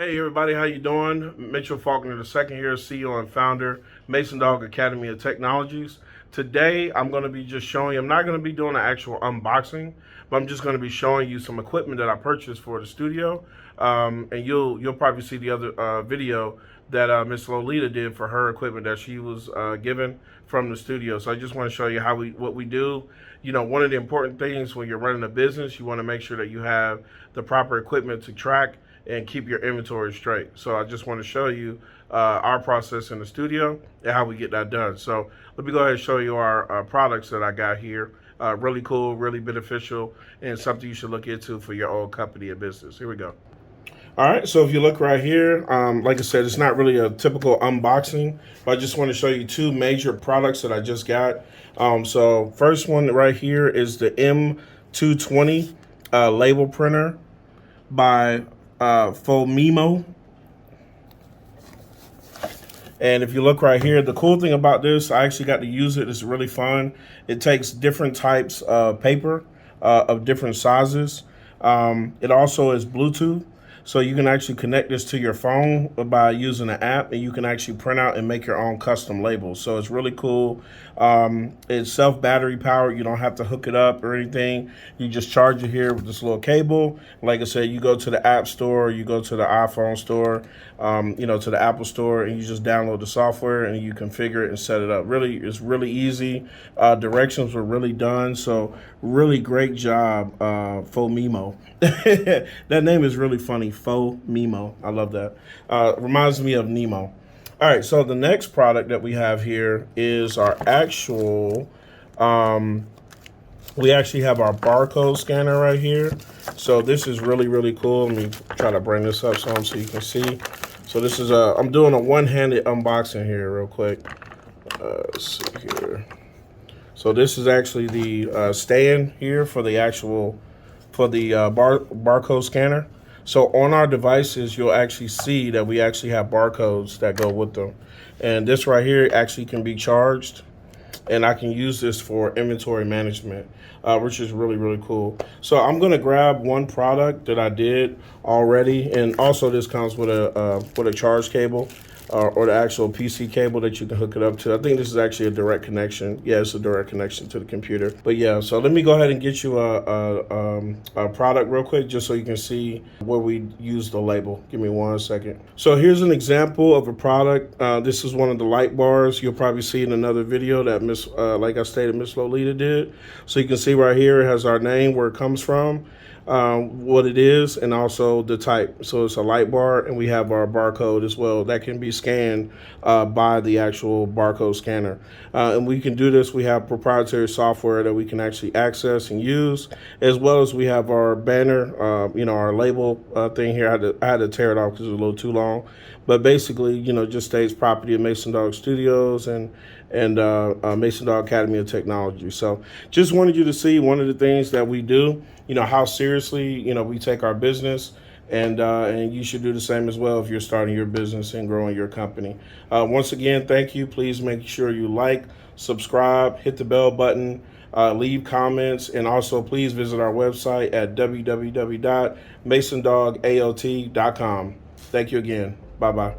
Hey everybody, how you doing? Mitchell Faulkner II here, CEO and founder, Masondogg Academy of Technologies. Today I'm going to be just showing you, I'm not going to be doing an actual unboxing, but I'm just going to be showing you some equipment that I purchased for the studio. And you'll probably see the other video that Miss Lolita did for her equipment that she was given from the studio. So I just want to show you what we do. You know, one of the important things when you're running a business, you want to make sure that you have the proper equipment to track and keep your inventory straight. So I just want to show you our process in the studio and how we get that done. So let me go ahead and show you our products that I got here. Really cool, really beneficial, and something you should look into for your own company and business. Here we go. All right, so if you look right here, like I said, it's not really a typical unboxing, but I just want to show you two major products that I just got. So first one right here is the M220 label printer by Fomimo. And if you look right here, the cool thing about this, I actually got to use it. It's really fun. It takes different types of paper of different sizes. It also is Bluetooth. So you can actually connect this to your phone by using an app, and you can actually print out and make your own custom labels. So it's really cool. It's self-battery powered. You don't have to hook it up or anything. You just charge it here with this little cable. Like I said, you go to the App Store, you go to the iPhone store, to the Apple Store, and you just download the software and you configure it and set it up. Really, it's really easy. Directions were really done. So really great job, Fomimo. That name is really funny. Fomimo. I love that. Reminds me of Nemo. All right, so the next product that we have here is our actual, we actually have our barcode scanner right here. So this is really, really cool. Let me try to bring this up so you can see. So this is I'm doing a one-handed unboxing here real quick. Let's see here. So this is actually the stand here for the actual, barcode scanner. So on our devices, you'll actually see that we actually have barcodes that go with them. And this right here actually can be charged, and I can use this for inventory management, which is really, really cool. So I'm gonna grab one product that I did already, and also this comes with a charge cable. Or the actual PC cable that you can hook it up to. I think this is actually a direct connection. Yeah, it's a direct connection to the computer. But yeah, so let me go ahead and get you a product real quick just so you can see where we use the label. Give me 1 second. So here's an example of a product. This is one of the light bars. You'll probably see in another video that like I stated, Miss Lolita did. So you can see right here it has our name, where it comes from, what it is, and also the type. So it's a light bar, and we have our barcode as well that can be scanned by the actual barcode scanner. And we can do this. We have proprietary software that we can actually access and use, as well as we have our banner, our label thing here. I had to tear it off because it was a little too long, but basically, just states property of Masondogg Studios and Masondogg Academy of Technology. So just wanted you to see one of the things that we do, how seriously, we take our business, and you should do the same as well if you're starting your business and growing your company. Once again, thank you. Please make sure you like, subscribe, hit the bell button, leave comments, and also please visit our website at www.masondoggAOT.com. Thank you again. Bye-bye.